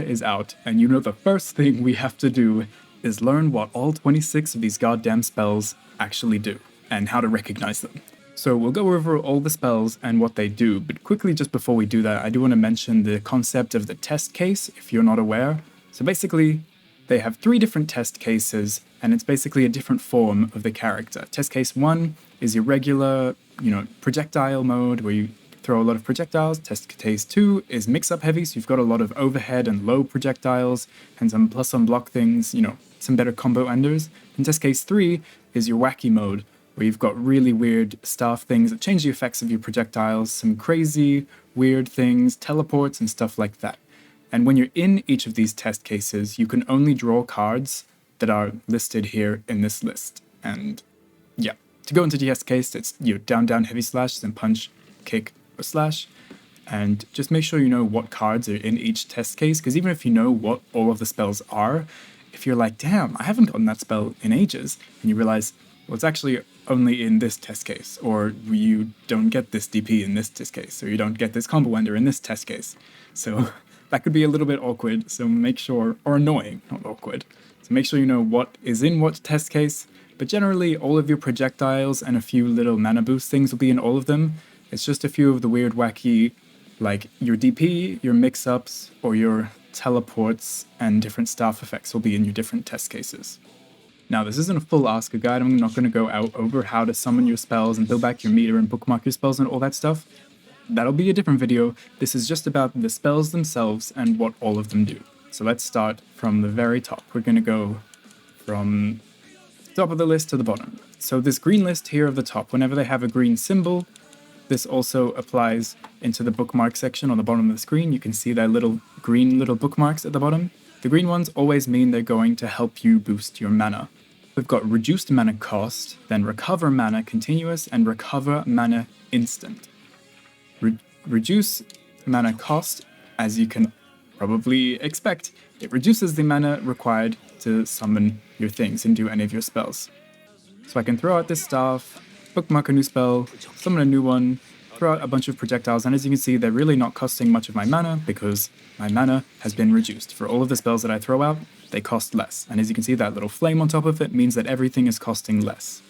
is out, and you know the first thing we have to do is learn what all 26 of these goddamn spells actually do, and how to recognize them. So we'll go over all the spells and what they do, but quickly just before we do that, I do want to mention the concept of the test case, if you're not aware. So basically, they have 3 different test cases, and it's basically a different form of the character. Test case 1 is your regular, projectile mode, where you throw a lot of projectiles. Test case 2 is mix-up heavy, so you've got a lot of overhead and low projectiles, and some plus on block things, some better combo enders. And test case 3 is your wacky mode, where you've got really weird staff things that change the effects of your projectiles, some crazy, weird things, teleports, and stuff like that. And when you're in each of these test cases, you can only draw cards that are listed here in this list. And yeah, to go into the test case, it's down, down, heavy slash, then punch, kick, or slash. And just make sure you know what cards are in each test case, because even if you know what all of the spells are, if you're like, damn, I haven't gotten that spell in ages, and you realize, well, it's actually only in this test case, or you don't get this DP in this test case, or you don't get this combo ender in this test case. So that could be a little bit awkward, so make sure, or annoying, not awkward. So make sure you know what is in what test case, but generally all of your projectiles and a few little mana boost things will be in all of them. It's just a few of the weird, wacky, like your DP, your mix-ups, or your teleports and different staff effects will be in your different test cases. Now, this isn't a full Asuka guide. I'm not going to go out over how to summon your spells and build back your meter and bookmark your spells and all that stuff. That'll be a different video. This is just about the spells themselves and what all of them do. So let's start from the very top. We're going to go from the top of the list to the bottom. So this green list here of the top, whenever they have a green symbol, this also applies into the bookmark section on the bottom of the screen. You can see their green little bookmarks at the bottom. The green ones always mean they're going to help you boost your mana. We've got reduced mana cost, then recover mana continuous, and recover mana instant. Reduce mana cost, as you can probably expect, it reduces the mana required to summon your things and do any of your spells. So I can throw out this staff, bookmark a new spell, summon a new one, throw out a bunch of projectiles, and as you can see, they're really not costing much of my mana because my mana has been reduced. For all of the spells that I throw out, they cost less. And as you can see, that little flame on top of it means that everything is costing less.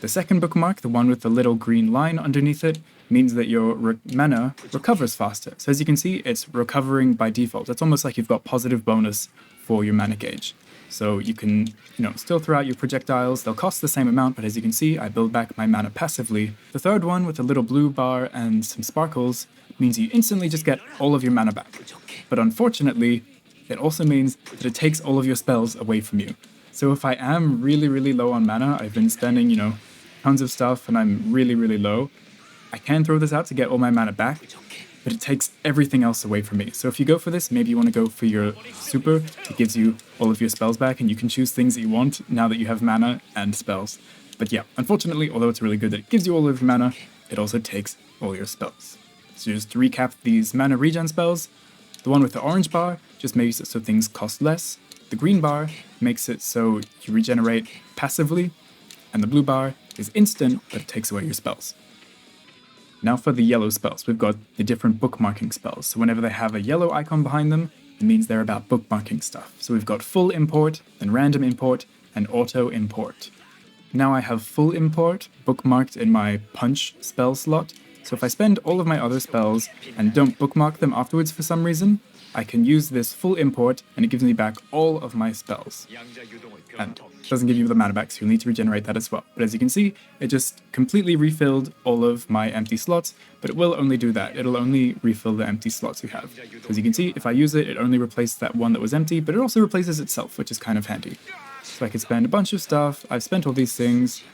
The second bookmark, the one with the little green line underneath it, means that your mana recovers faster. So as you can see, it's recovering by default. It's almost like you've got positive bonus for your mana gauge. So you can, still throw out your projectiles. They'll cost the same amount, but as you can see, I build back my mana passively. The third one with a little blue bar and some sparkles means you instantly just get all of your mana back. But unfortunately, it also means that it takes all of your spells away from you. So if I am really, really low on mana, I've been spending, tons of stuff and I'm really, really low, I can throw this out to get all my mana back, but it takes everything else away from me. So if you go for this, maybe you want to go for your super. It gives you all of your spells back, and you can choose things that you want now that you have mana and spells. But yeah, unfortunately, although it's really good that it gives you all of your mana, it also takes all your spells. So just to recap these mana regen spells, the one with the orange bar just makes it so things cost less. The green bar makes it so you regenerate passively, and the blue bar is instant, but it takes away your spells. Now for the yellow spells, we've got the different bookmarking spells. So whenever they have a yellow icon behind them, it means they're about bookmarking stuff. So we've got full import, then random import, and auto import. Now I have full import bookmarked in my punch spell slot. So if I spend all of my other spells and don't bookmark them afterwards for some reason, I can use this full import and it gives me back all of my spells. And it doesn't give you the mana back, so you'll need to regenerate that as well. But as you can see, it just completely refilled all of my empty slots, but it will only do that. It'll only refill the empty slots you have. So as you can see, if I use it, it only replaces that one that was empty, but it also replaces itself, which is kind of handy. So I can spend a bunch of stuff, I've spent all these things,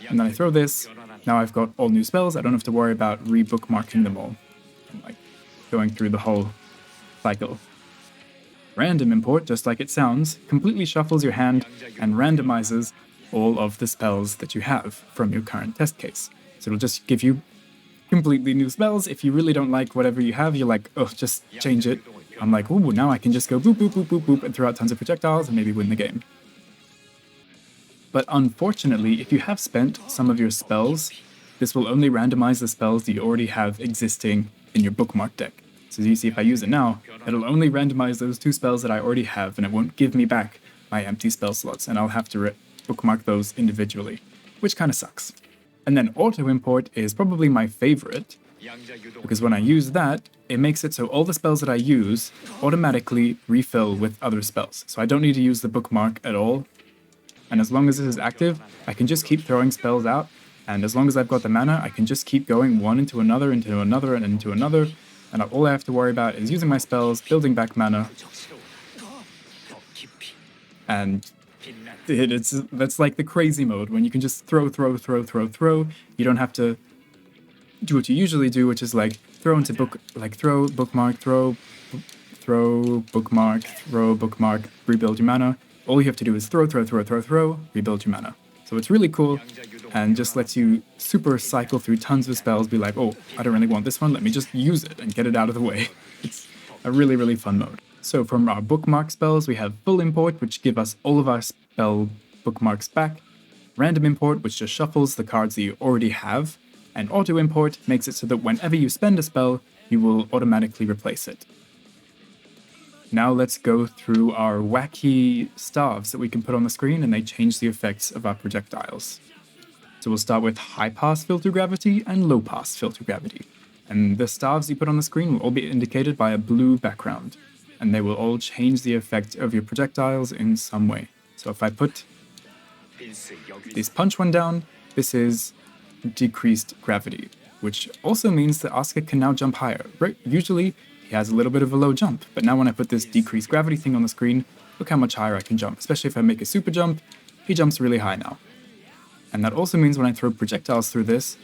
and then I throw this. Now I've got all new spells, I don't have to worry about re-bookmarking them all. And going through the whole cycle. Random import, just like it sounds, completely shuffles your hand and randomizes all of the spells that you have from your current test case. So it'll just give you completely new spells. If you really don't like whatever you have, you're like, oh, just change it. I'm like, ooh, now I can just go boop, boop, boop, boop, boop, and throw out tons of projectiles and maybe win the game. But unfortunately, if you have spent some of your spells, this will only randomize the spells that you already have existing in your bookmark deck. So you see if I use it now, it'll only randomize those 2 spells that I already have, and it won't give me back my empty spell slots, and I'll have to bookmark those individually, which kind of sucks. And then auto import is probably my favorite, because when I use that, it makes it so all the spells that I use automatically refill with other spells. So I don't need to use the bookmark at all. And as long as this is active, I can just keep throwing spells out. And as long as I've got the mana, I can just keep going one into another, and into another. And all I have to worry about is using my spells, building back mana. And that's like the crazy mode, when you can just throw. You don't have to do what you usually do, which is like throw, bookmark, bookmark, rebuild your mana. All you have to do is throw, rebuild your mana. So it's really cool, and just lets you super cycle through tons of spells, be like, oh, I don't really want this one, let me just use it and get it out of the way. It's a really, really fun mode. So from our bookmark spells, we have full import, which give us all of our spell bookmarks back, random import, which just shuffles the cards that you already have, and auto import makes it so that whenever you spend a spell, you will automatically replace it. Now let's go through our wacky staves that we can put on the screen, and they change the effects of our projectiles. So we'll start with high pass filter gravity and low pass filter gravity. And the staves you put on the screen will all be indicated by a blue background, and they will all change the effect of your projectiles in some way. So if I put this punch one down, this is decreased gravity, which also means that Asuka can now jump higher. Right? Usually he has a little bit of a low jump, but now when I put this decreased gravity thing on the screen, look how much higher I can jump. Especially if I make a super jump, he jumps really high now. And that also means when I throw projectiles through this,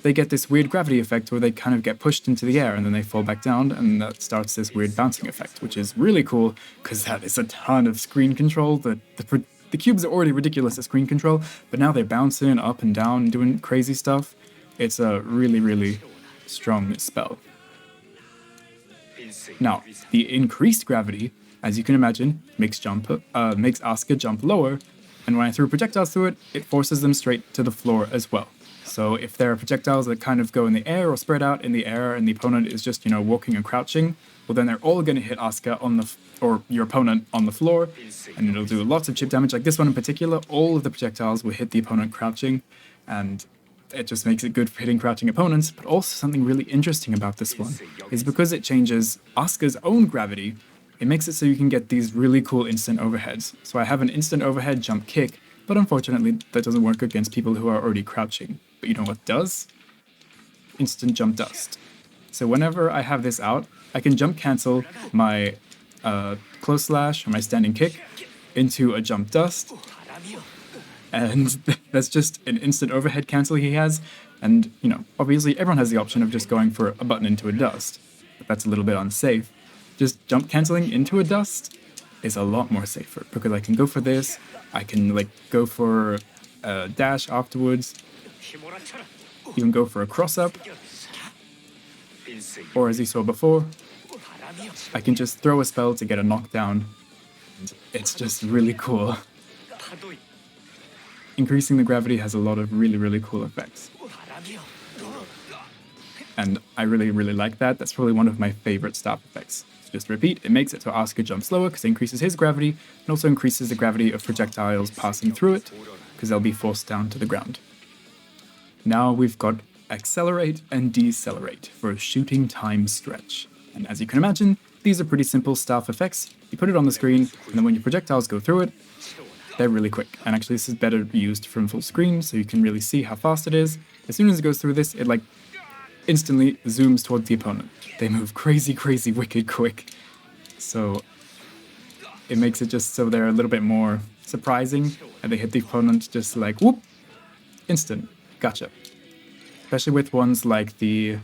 they get this weird gravity effect where they kind of get pushed into the air and then they fall back down, and that starts this weird bouncing effect, which is really cool because that is a ton of screen control. The cubes are already ridiculous at screen control, but now they're bouncing up and down, doing crazy stuff. It's a really, really strong spell. Now, the increased gravity, as you can imagine, makes Asuka jump lower, and when I throw projectiles through it, it forces them straight to the floor as well. So if there are projectiles that kind of go in the air or spread out in the air, and the opponent is just, walking and crouching, well then they're all going to hit Asuka or your opponent on the floor, and it'll do lots of chip damage. Like this one in particular, all of the projectiles will hit the opponent crouching, and it just makes it good for hitting crouching opponents. But also something really interesting about this one is because it changes Asuka's own gravity, it makes it so you can get these really cool instant overheads. So I have an instant overhead jump kick, but unfortunately that doesn't work against people who are already crouching. But you know what does? Instant jump dust. So whenever I have this out, I can jump cancel my close slash or my standing kick into a jump dust. And that's just an instant overhead cancel he has. And, obviously everyone has the option of just going for a button into a dust. But that's a little bit unsafe. Just jump canceling into a dust is a lot more safer, because I can go for this, I can go for a dash afterwards, you can go for a cross up, or as you saw before, I can just throw a spell to get a knockdown. It's just really cool. Increasing the gravity has a lot of really, really cool effects. And I really, really like that. That's probably one of my favorite staff effects. Just to repeat, it makes it so Asuka jumps slower because it increases his gravity, and also increases the gravity of projectiles passing through it, because they'll be forced down to the ground. Now we've got accelerate and decelerate for a shooting time stretch. And as you can imagine, these are pretty simple staff effects. You put it on the screen, and then when your projectiles go through it, they're really quick. And actually this is better used from full screen, so you can really see how fast it is. As soon as it goes through this, it instantly zooms towards the opponent. They move crazy, crazy, wicked quick. So it makes it just so they're a little bit more surprising, and they hit the opponent just whoop, instant, gotcha. Especially with ones like the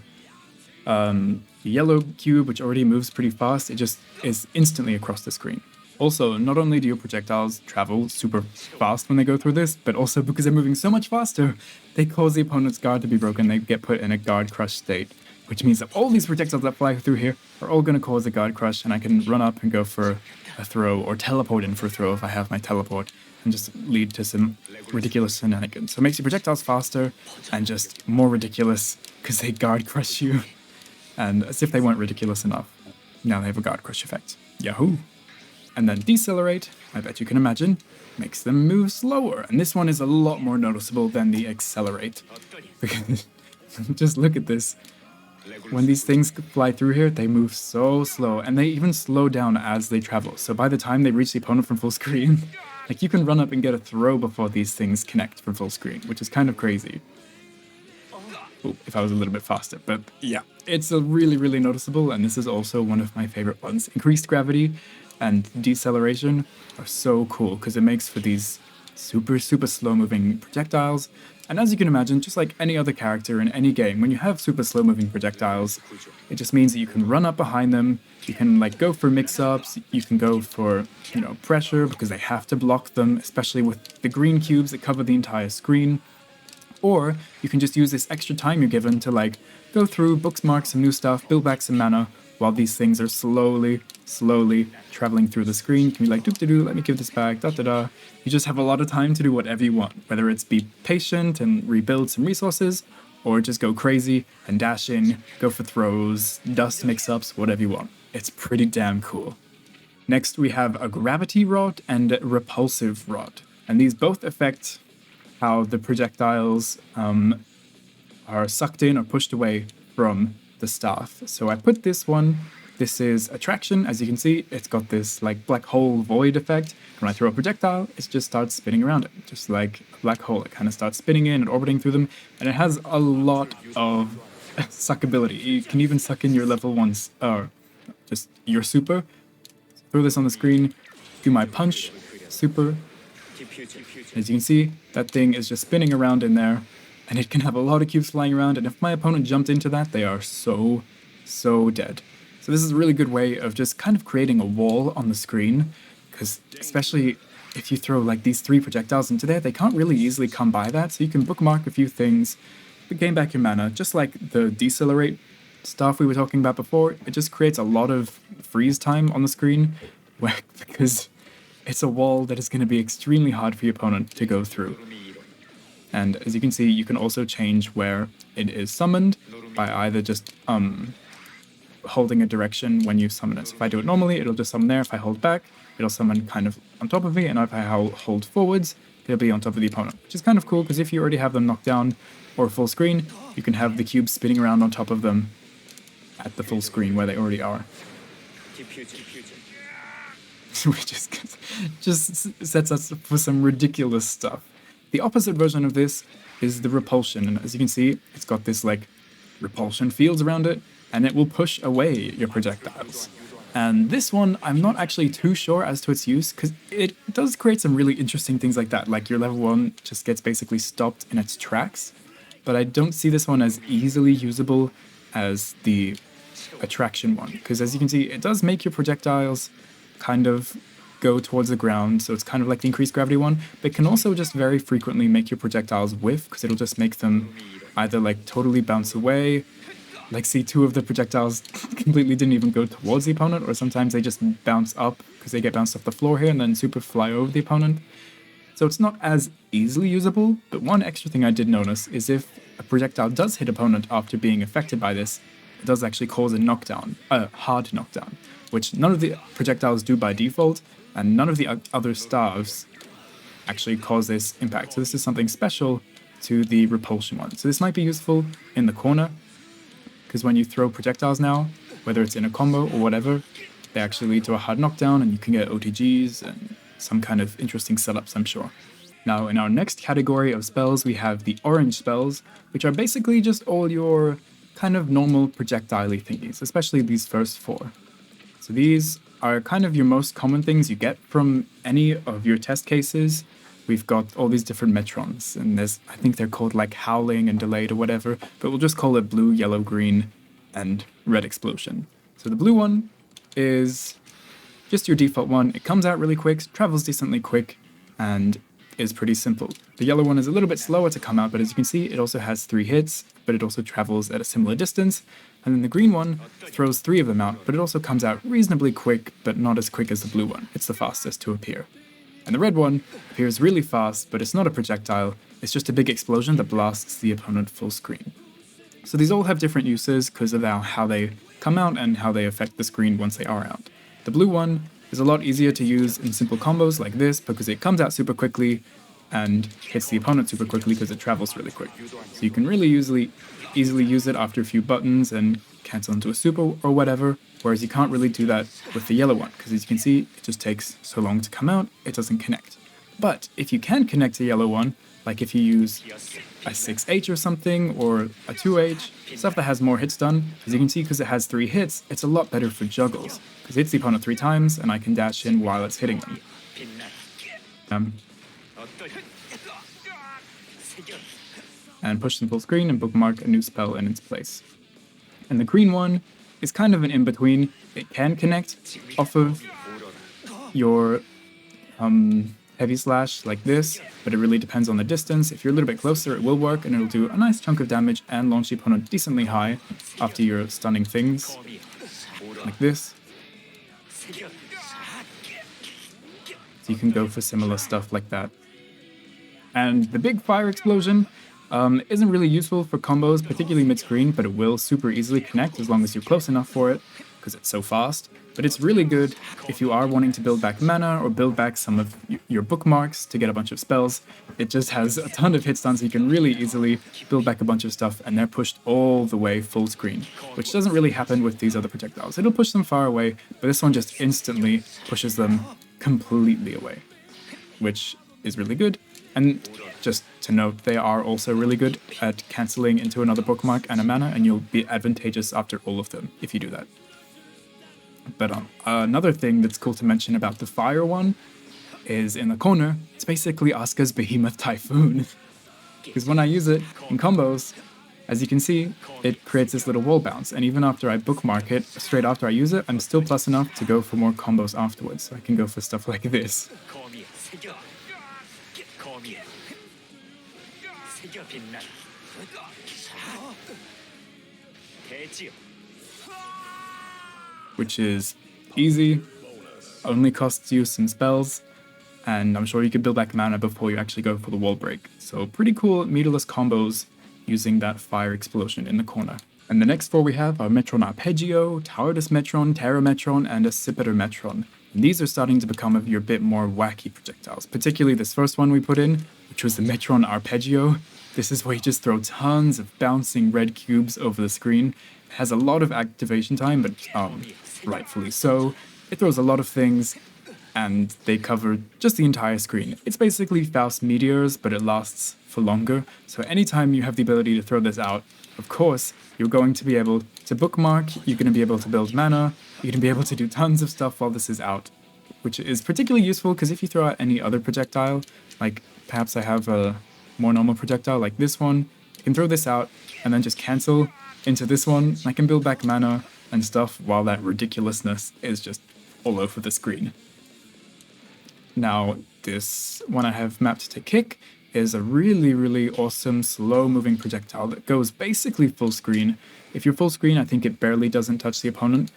yellow cube, which already moves pretty fast, it just is instantly across the screen. Also, not only do your projectiles travel super fast when they go through this, but also because they're moving so much faster, they cause the opponent's guard to be broken. They get put in a guard crush state, which means that all these projectiles that fly through here are all going to cause a guard crush, and I can run up and go for a throw, or teleport in for a throw if I have my teleport, and just lead to some ridiculous shenanigans. So it makes your projectiles faster and just more ridiculous because they guard crush you. And as if they weren't ridiculous enough, now they have a guard crush effect. Yahoo! And then decelerate, I bet you can imagine, makes them move slower. And this one is a lot more noticeable than the accelerate. Because just look at this. When these things fly through here, they move so slow, and they even slow down as they travel. So by the time they reach the opponent from full screen, like you can run up and get a throw before these things connect from full screen, which is kind of crazy. Ooh, if I was a little bit faster, but yeah, it's a really, really noticeable, and this is also one of my favorite ones. Increased gravity and deceleration are so cool because it makes for these super, super slow moving projectiles. And as you can imagine, just like any other character in any game, when you have super slow moving projectiles, it just means that you can run up behind them, you can like go for mix-ups, you can go for, you know, pressure because they have to block them, especially with the green cubes that cover the entire screen. Or you can just use this extra time you're given to like go through, bookmark some new stuff, build back some mana, while these things are slowly traveling through the screen. You can be like, doop-de-doo, let me give this back, da-da-da. You just have a lot of time to do whatever you want, whether it's be patient and rebuild some resources, or just go crazy and dash in, go for throws, dust mix-ups, whatever you want. It's pretty damn cool. Next, we have a gravity rod and a repulsive rod, and these both affect how the projectiles are sucked in or pushed away from the staff. So I put this one, this is attraction. As you can see, it's got this like black hole void effect. When I throw a projectile, it just starts spinning around it, just like a black hole. It kind of starts spinning in and orbiting through them, and it has a lot of suckability. You can even suck in your level ones, or just your super. Throw this on the screen, do my punch, super. As you can see, that thing is just spinning around in there, and it can have a lot of cubes flying around, and if my opponent jumped into that, they are so dead. So this is a really good way of just kind of creating a wall on the screen, because especially if you throw like these 3 projectiles into there, they can't really easily come by that, so you can bookmark a few things, but gain back your mana, just like the decelerate stuff we were talking about before. It just creates a lot of freeze time on the screen, because it's a wall that is going to be extremely hard for your opponent to go through. And as you can see, you can also change where it is summoned by either just holding a direction when you summon it. So if I do it normally, it'll just summon there. If I hold back, it'll summon kind of on top of me, and if I hold forwards, it'll be on top of the opponent, which is kind of cool because if you already have them knocked down or full screen, you can have the cubes spinning around on top of them at the full screen where they already are. Which just sets us for some ridiculous stuff. The opposite version of this is the repulsion, and as you can see, it's got this like repulsion fields around it, and it will push away your projectiles. And this one, I'm not actually too sure as to its use, because it does create some really interesting things like that, like your level 1 just gets basically stopped in its tracks, but I don't see this one as easily usable as the attraction one, because as you can see, it does make your projectiles kind of go towards the ground, so it's kind of like the increased gravity one, but it can also just very frequently make your projectiles whiff, because it'll just make them either like totally bounce away, like see 2 of the projectiles completely didn't even go towards the opponent, or sometimes they just bounce up because they get bounced off the floor here and then super fly over the opponent. So it's not as easily usable, but one extra thing I did notice is if a projectile does hit opponent after being affected by this, it does actually cause a knockdown, a hard knockdown, which none of the projectiles do by default, and none of the other staves actually cause this impact. So this is something special to the repulsion one. So this might be useful in the corner, because when you throw projectiles now, whether it's in a combo or whatever, they actually lead to a hard knockdown, and you can get OTGs and some kind of interesting setups, I'm sure. Now, in our next category of spells, we have the orange spells, which are basically just all your kind of normal projectile-y thingies, especially these first 4. So these are kind of your most common things you get from any of your test cases. We've got all these different metrons, and I think they're called like howling and delayed or whatever, but we'll just call it blue, yellow, green, and red explosion. So the blue one is just your default one. It comes out really quick, travels decently quick, and is pretty simple. The yellow one is a little bit slower to come out, but as you can see, it also has 3 hits, but it also travels at a similar distance. And then the green one throws 3 of them out, but it also comes out reasonably quick, but not as quick as the blue one. It's the fastest to appear. And the red one appears really fast, but it's not a projectile, it's just a big explosion that blasts the opponent full screen. So these all have different uses because of how they come out and how they affect the screen once they are out. The blue one is a lot easier to use in simple combos like this because it comes out super quickly and hits the opponent super quickly because it travels really quick. So you can really easily use it after a few buttons and cancel into a super or whatever, whereas you can't really do that with the yellow one because as you can see, it just takes so long to come out, it doesn't connect. But if you can connect a yellow one, like if you use a 6H or something, or a 2H, stuff that has more hits done, as you can see, because it has 3 hits, it's a lot better for juggles, because it hits the opponent 3 times, and I can dash in while it's hitting them. And push them full screen and bookmark a new spell in its place. And the green one is kind of an in-between. It can connect off of your heavy slash like this, but it really depends on the distance. If you're a little bit closer, it will work, and it'll do a nice chunk of damage and launch the opponent decently high after you're stunning things, like this. So you can go for similar stuff like that. And the big fire explosion isn't really useful for combos, particularly mid-screen, but it will super easily connect as long as you're close enough for it, because it's so fast. But it's really good if you are wanting to build back mana or build back some of your bookmarks to get a bunch of spells. It just has a ton of hit stun, so you can really easily build back a bunch of stuff, and they're pushed all the way full screen, which doesn't really happen with these other projectiles. It'll push them far away, but this one just instantly pushes them completely away, which is really good. And just to note, they are also really good at cancelling into another bookmark and a mana, and you'll be advantageous after all of them if you do that. But another thing that's cool to mention about the fire one is in the corner, it's basically Asuka's Behemoth Typhoon. Because when I use it in combos, as you can see, it creates this little wall bounce, and even after I bookmark it, straight after I use it, I'm still plus enough to go for more combos afterwards, so I can go for stuff like this. Which is easy, only costs you some spells, and I'm sure you could build back mana before you actually go for the wall break. So pretty cool meterless combos using that fire explosion in the corner. And the next 4 we have are Metron Arpeggio, Tardis Metron, Terra Metron, and a Scipiter Metron. And these are starting to become your bit more wacky projectiles, particularly this first one we put in, which was the Metron Arpeggio. This is where you just throw tons of bouncing red cubes over the screen. It has a lot of activation time, but rightfully so. It throws a lot of things, and they cover just the entire screen. It's basically Faust Meteors, but it lasts for longer. So anytime you have the ability to throw this out, of course, you're going to be able to bookmark, you're going to be able to build mana, you're going to be able to do tons of stuff while this is out, which is particularly useful because if you throw out any other projectile, like perhaps I have a more normal projectile like this one, you can throw this out and then just cancel into this one, and I can build back mana and stuff while that ridiculousness is just all over the screen. Now, this one I have mapped to kick is a really, really awesome slow-moving projectile that goes basically full screen. If you're full screen, I think it barely doesn't touch the opponent,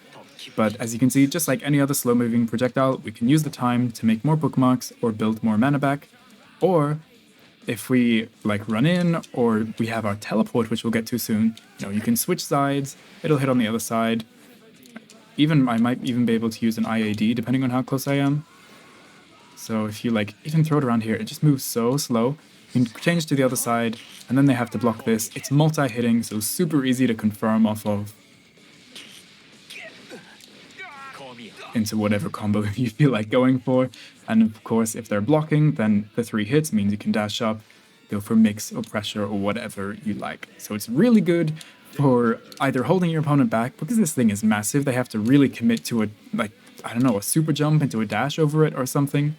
but as you can see, just like any other slow-moving projectile, we can use the time to make more bookmarks or build more mana back, or if we like run in or we have our teleport, which we'll get to soon, you can switch sides, it'll hit on the other side. I might even be able to use an IAD depending on how close I am. So if you even throw it around here, it just moves so slow. You can change to the other side, and then they have to block this. It's multi-hitting, so super easy to confirm off of into whatever combo you feel like going for. And of course, if they're blocking, then the 3 hits means you can dash up, go for mix or pressure or whatever you like. So it's really good for either holding your opponent back, because this thing is massive, they have to really commit to a super jump into a dash over it or something.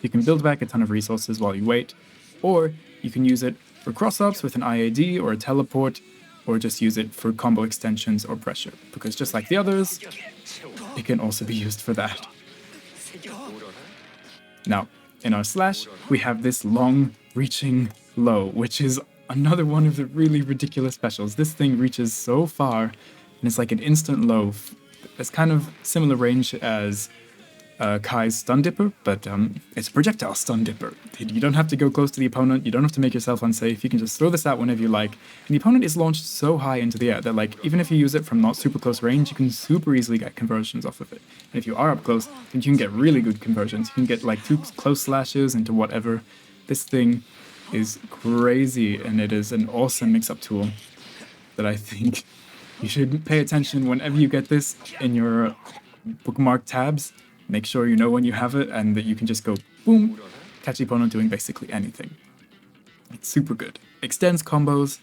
You can build back a ton of resources while you wait, or you can use it for cross-ups with an IAD or a teleport, or just use it for combo extensions or pressure, because just like the others, it can also be used for that. Now, in our slash, we have this long reaching low, which is another one of the really ridiculous specials. This thing reaches so far, and it's like an instant low. It's kind of similar range as Kai's Stun Dipper, but it's a projectile Stun Dipper. You don't have to go close to the opponent, you don't have to make yourself unsafe, you can just throw this out whenever you like. And the opponent is launched so high into the air that, like, even if you use it from not super close range, you can super easily get conversions off of it. And if you are up close, then you can get really good conversions. You can get like 2 close slashes into whatever. This thing is crazy, and it is an awesome mix-up tool that I think you should pay attention whenever you get this in your bookmark tabs. Make sure you know when you have it and that you can just go boom, catch the opponent doing basically anything. It's super good. Extends combos,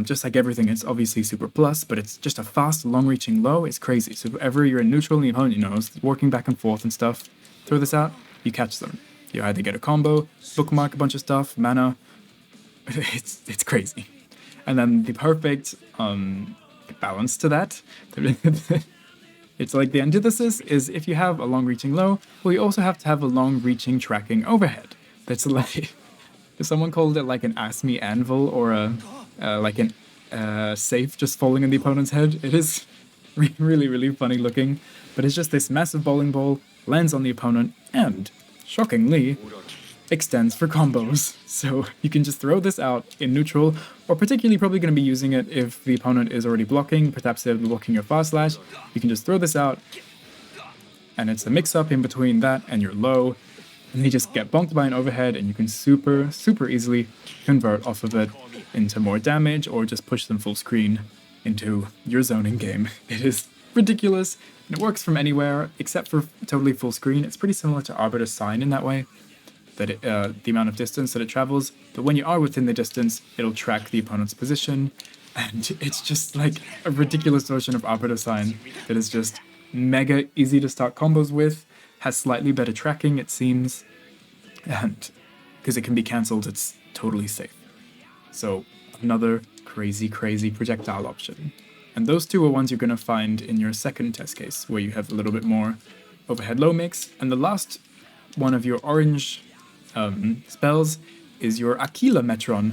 just like everything, it's obviously super plus, but it's just a fast, long-reaching low. It's crazy. So whenever you're in neutral and the opponent, is working back and forth and stuff, throw this out, you catch them. You either get a combo, bookmark a bunch of stuff, mana. It's crazy. And then the perfect balance to that. It's like the antithesis is if you have a long-reaching low, well, you also have to have a long-reaching tracking overhead. That's like, someone called it like an Ask Me Anvil or like an safe just falling in the opponent's head. It is really, really funny looking, but it's just this massive bowling ball, lands on the opponent, and, shockingly, extends for combos. So you can just throw this out in neutral, or particularly probably going to be using it if the opponent is already blocking, perhaps they're blocking your fast slash. You can just throw this out, and it's a mix-up in between that and your low, and they just get bonked by an overhead, and you can super, super easily convert off of it into more damage, or just push them full screen into your zoning game. It is ridiculous, and it works from anywhere, except for totally full screen. It's pretty similar to Arbiter's Sign in that way, that the amount of distance that it travels, but when you are within the distance, it'll track the opponent's position, and it's just like a ridiculous version of Arbiter's Sign that is just mega easy to start combos with, has slightly better tracking, it seems, and because it can be cancelled, it's totally safe. So another crazy, crazy projectile option. And those two are ones you're going to find in your second test case, where you have a little bit more overhead low mix, and the last one of your orange spells is your Aquila Metron,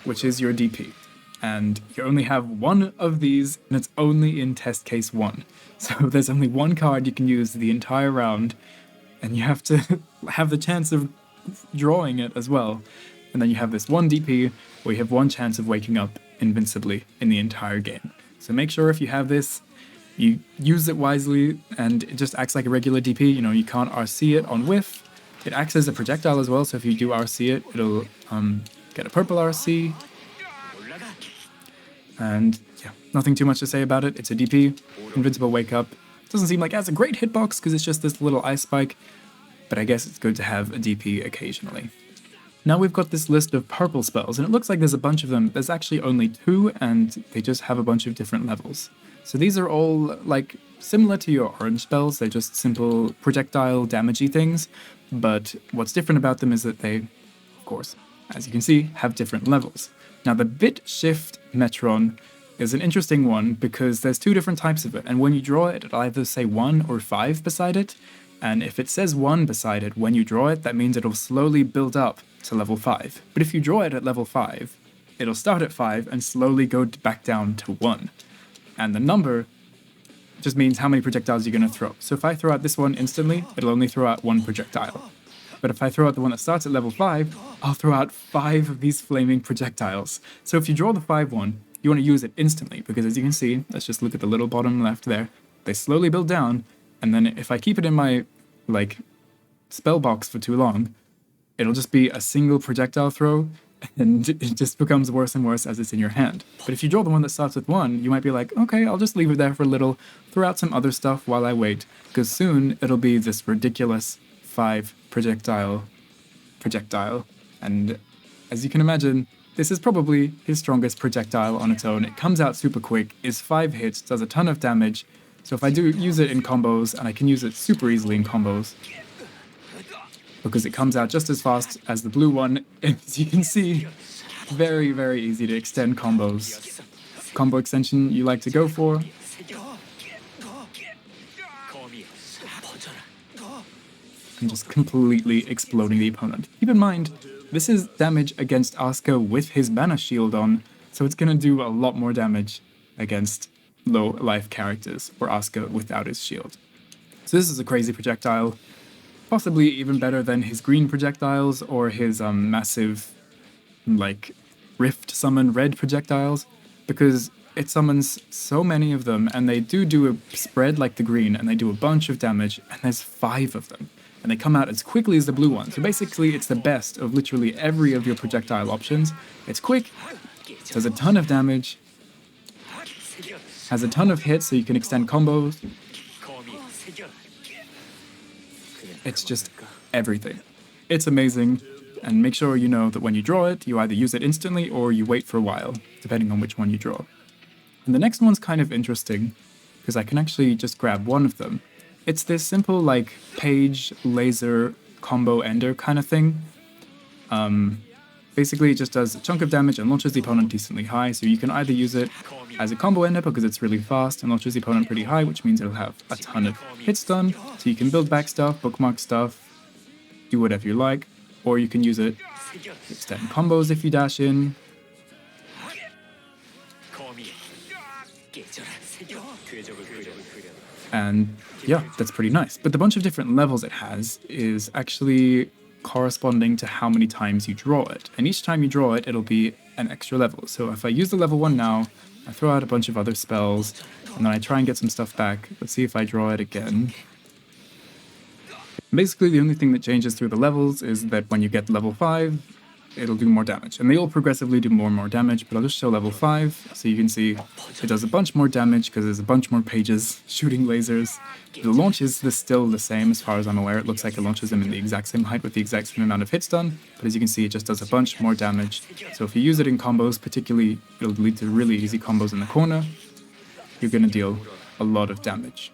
which is your DP. And you only have one of these, and it's only in test case 1. So there's only one card you can use the entire round, and you have to have the chance of drawing it as well. And then you have this one DP, where you have one chance of waking up invincibly in the entire game. So make sure if you have this, you use it wisely, and it just acts like a regular DP. You can't RC it on whiff. It acts as a projectile as well, so if you do RC it, it'll get a purple RC. And yeah, nothing too much to say about it. It's a DP, invincible wake up. Doesn't seem like it has a great hitbox because it's just this little ice spike, but I guess it's good to have a DP occasionally. Now we've got this list of purple spells, and it looks like there's a bunch of them. There's actually only 2, and they just have a bunch of different levels. So these are all like similar to your orange spells. They're just simple projectile damagey things, but what's different about them is that they, of course, as you can see, have different levels. Now the Bit Shift Metron is an interesting one because there's 2 different types of it, and when you draw it, it'll either say 1 or 5 beside it, and if it says 1 beside it when you draw it, that means it'll slowly build up to level 5. But if you draw it at level 5, it'll start at 5 and slowly go back down to 1. And the number just means how many projectiles you're going to throw. So if I throw out this one instantly, it'll only throw out 1 projectile. But if I throw out the one that starts at level 5, I'll throw out 5 of these flaming projectiles. So if you draw the 5 one, you want to use it instantly, because as you can see, let's just look at the little bottom left there, they slowly build down, and then if I keep it in my, spell box for too long, it'll just be a single projectile throw, and it just becomes worse and worse as it's in your hand. But if you draw the one that starts with 1, you might be like, okay, I'll just leave it there for a little, throw out some other stuff while I wait, because soon it'll be this ridiculous 5 projectile, and as you can imagine, this is probably his strongest projectile on its own. It comes out super quick, is 5 hits, does a ton of damage, so if I do use it in combos, and I can use it super easily in combos, because it comes out just as fast as the blue one, as you can see, very, very easy to extend combos. Combo extension you like to go for, and just completely exploding the opponent. Keep in mind, this is damage against Asuka with his mana shield on, so it's gonna do a lot more damage against low life characters, or Asuka without his shield. So this is a crazy projectile, possibly even better than his green projectiles or his massive, like, rift summon red projectiles, because it summons so many of them, and they do a spread like the green, and they do a bunch of damage, and there's 5 of them. And they come out as quickly as the blue one. So basically, it's the best of literally every of your projectile options. It's quick, does a ton of damage, has a ton of hits so you can extend combos. It's just everything. It's amazing, and make sure you know that when you draw it, you either use it instantly or you wait for a while, depending on which one you draw. And the next one's kind of interesting, because I can actually just grab one of them. It's this simple, like, page, laser, combo ender kind of thing. Basically, it just does a chunk of damage and launches the opponent decently high, so you can either use it as a combo ender because it's really fast and launches the opponent pretty high, which means it'll have a ton of hits done, so you can build back stuff, bookmark stuff, do whatever you like, or you can use it to extend combos if you dash in. And yeah, that's pretty nice. But the bunch of different levels it has is actually corresponding to how many times you draw it. And each time you draw it, it'll be an extra level. So if I use the level 1 now, I throw out a bunch of other spells, and then I try and get some stuff back. Let's see if I draw it again. Basically, the only thing that changes through the levels is that when you get level 5, it'll do more damage. And they all progressively do more and more damage, but I'll just show level 5, so you can see it does a bunch more damage because there's a bunch more pages shooting lasers. The launch is still the same as far as I'm aware. It looks like it launches them in the exact same height with the exact same amount of hits done, but as you can see, it just does a bunch more damage. So if you use it in combos, particularly, it'll lead to really easy combos in the corner. You're going to deal a lot of damage.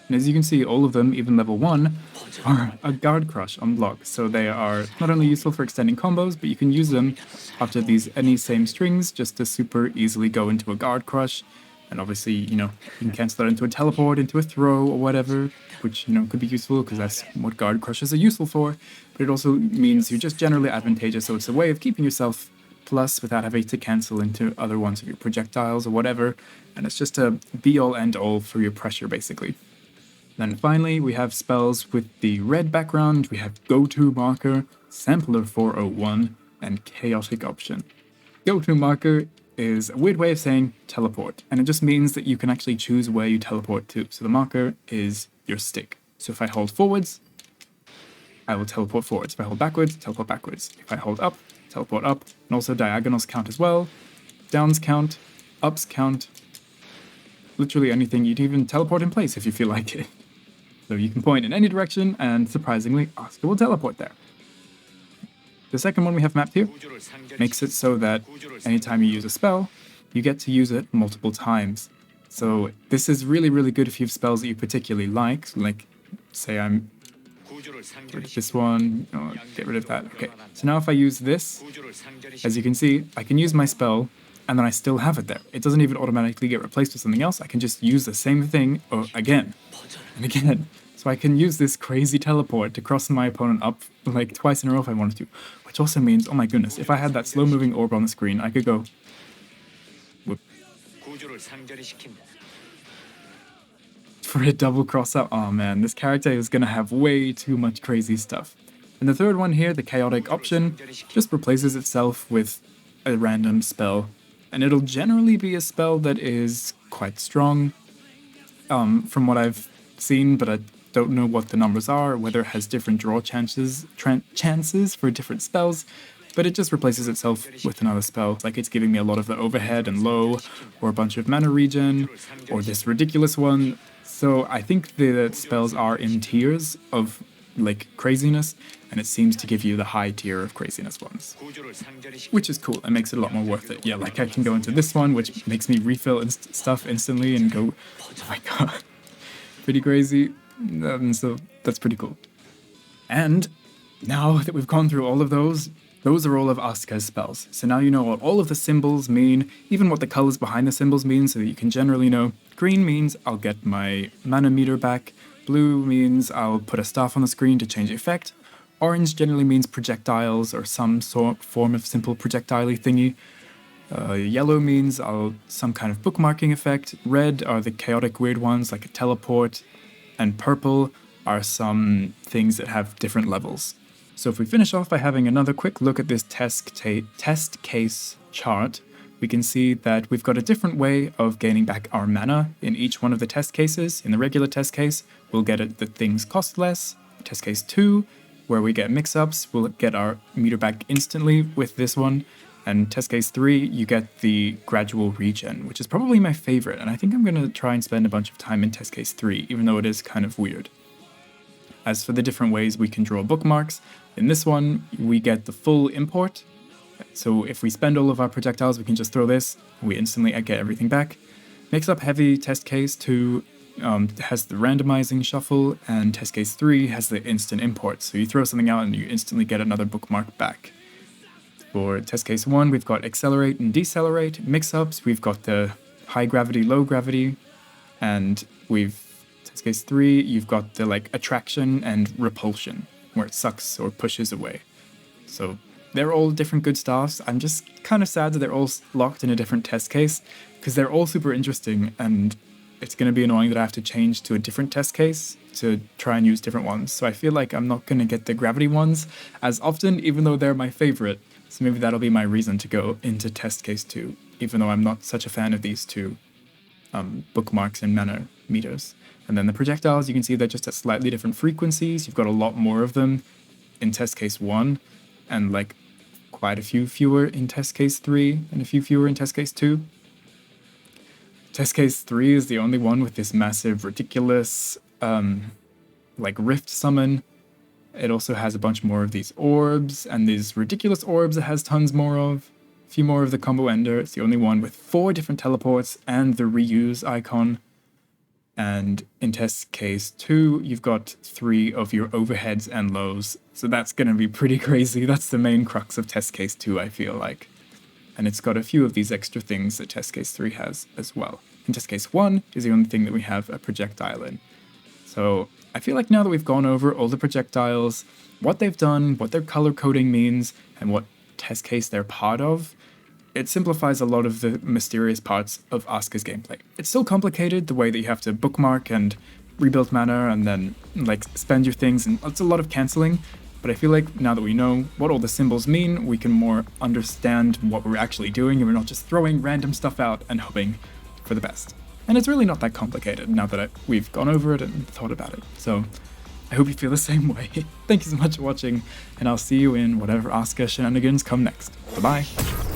And as you can see, all of them, even level 1, are a guard crush on block. So they are not only useful for extending combos, but you can use them after these any same strings just to super easily go into a guard crush. And obviously, you know, you can cancel that into a teleport, into a throw, or whatever, which, you know, could be useful because that's what guard crushes are useful for. But it also means you're just generally advantageous, so it's a way of keeping yourself plus without having to cancel into other ones of your projectiles or whatever. And it's just a be-all, end-all for your pressure, basically. Then finally, we have spells with the red background. We have Go-To Marker, Sampler 401, and Chaotic Option. Go-To Marker is a weird way of saying teleport, and it just means that you can actually choose where you teleport to. So the marker is your stick. So if I hold forwards, I will teleport forwards. If I hold backwards, teleport backwards. If I hold up, teleport up, and also diagonals count as well. Downs count, ups count, literally anything. You'd even teleport in place if you feel like it. So you can point in any direction, and surprisingly, Asuka will teleport there. The second one we have mapped here makes it so that anytime you use a spell, you get to use it multiple times. So this is really, really good if you have spells that you particularly like say I'm get rid of this one, or get rid of that. Okay, so now if I use this, as you can see, I can use my spell, and then I still have it there. It doesn't even automatically get replaced with something else. I can just use the same thing again and again. So I can use this crazy teleport to cross my opponent up like twice in a row if I wanted to. Which also means, oh my goodness, if I had that slow-moving orb on the screen, I could go... Whoop. For a double cross-up. Oh man, this character is going to have way too much crazy stuff. And the third one here, the Chaotic Option, just replaces itself with a random spell. And it'll generally be a spell that is quite strong, from what I've seen, but I don't know what the numbers are, or whether it has different draw chances for different spells, but it just replaces itself with another spell. Like it's giving me a lot of the overhead and low, or a bunch of mana regen, or this ridiculous one. So I think the spells are in tiers of like craziness, and it seems to give you the high tier of craziness ones, which is cool. It makes it a lot more worth it. Yeah, like I can go into this one, which makes me refill stuff instantly and go, oh my god, pretty crazy. So that's pretty cool. And now that we've gone through all of those are all of Asuka's spells. So now you know what all of the symbols mean, even what the colors behind the symbols mean, so that you can generally know. Green means I'll get my mana meter back. Blue means I'll put a staff on the screen to change effect. Orange generally means projectiles or some form of simple projectile-y thingy. Yellow means some kind of bookmarking effect. Red are the chaotic weird ones like a teleport. and purple are some things that have different levels. So if we finish off by having another quick look at this test case chart, we can see that we've got a different way of gaining back our mana in each one of the test cases. In the regular test case, we'll get it that things cost less. Test case 2, where we get mix-ups, we'll get our meter back instantly with this one. And test case 3, you get the gradual regen, which is probably my favorite, and I think I'm going to try and spend a bunch of time in test case 3, even though it is kind of weird. As for the different ways we can draw bookmarks, in this one, we get the full import. So if we spend all of our projectiles, we can just throw this, we instantly get everything back. Mix-up heavy test case 2 has the randomizing shuffle, and test case 3 has the instant import. So you throw something out and you instantly get another bookmark back. For test case 1, we've got accelerate and decelerate. Mix-ups, we've got the high gravity, low gravity, and test case 3, you've got the attraction and repulsion, where it sucks or pushes away. So they're all different good stuffs. I'm just kind of sad that they're all locked in a different test case, because they're all super interesting, and it's going to be annoying that I have to change to a different test case to try and use different ones. So I feel like I'm not going to get the gravity ones as often, even though they're my favorite. So maybe that'll be my reason to go into test case 2, even though I'm not such a fan of these two bookmarks and mana meters. And then the projectiles, you can see they're just at slightly different frequencies. You've got a lot more of them in test case 1, and quite a few fewer in test case 3, and a few fewer in test case 2. Test case 3 is the only one with this massive, ridiculous, rift summon. It also has a bunch more of these orbs, and these ridiculous orbs it has tons more of. A few more of the combo ender. It's the only one with 4 different teleports and the reuse icon. And in test case 2, you've got 3 of your overheads and lows. So that's going to be pretty crazy. That's the main crux of test case 2, I feel like. And it's got a few of these extra things that test case 3 has as well. In test case 1 is the only thing that we have a projectile in. So I feel like now that we've gone over all the projectiles, what they've done, what their color coding means, and what test case they're part of, it simplifies a lot of the mysterious parts of ASUKA'S gameplay. It's still complicated, the way that you have to bookmark and rebuild mana and then spend your things, and it's a lot of cancelling, but I feel like now that we know what all the symbols mean, we can more understand what we're actually doing, and we're not just throwing random stuff out and hoping for the best. And it's really not that complicated now that we've gone over it and thought about it. So I hope you feel the same way. Thank you so much for watching, and I'll see you in whatever ASUKA shenanigans come next. Bye-bye.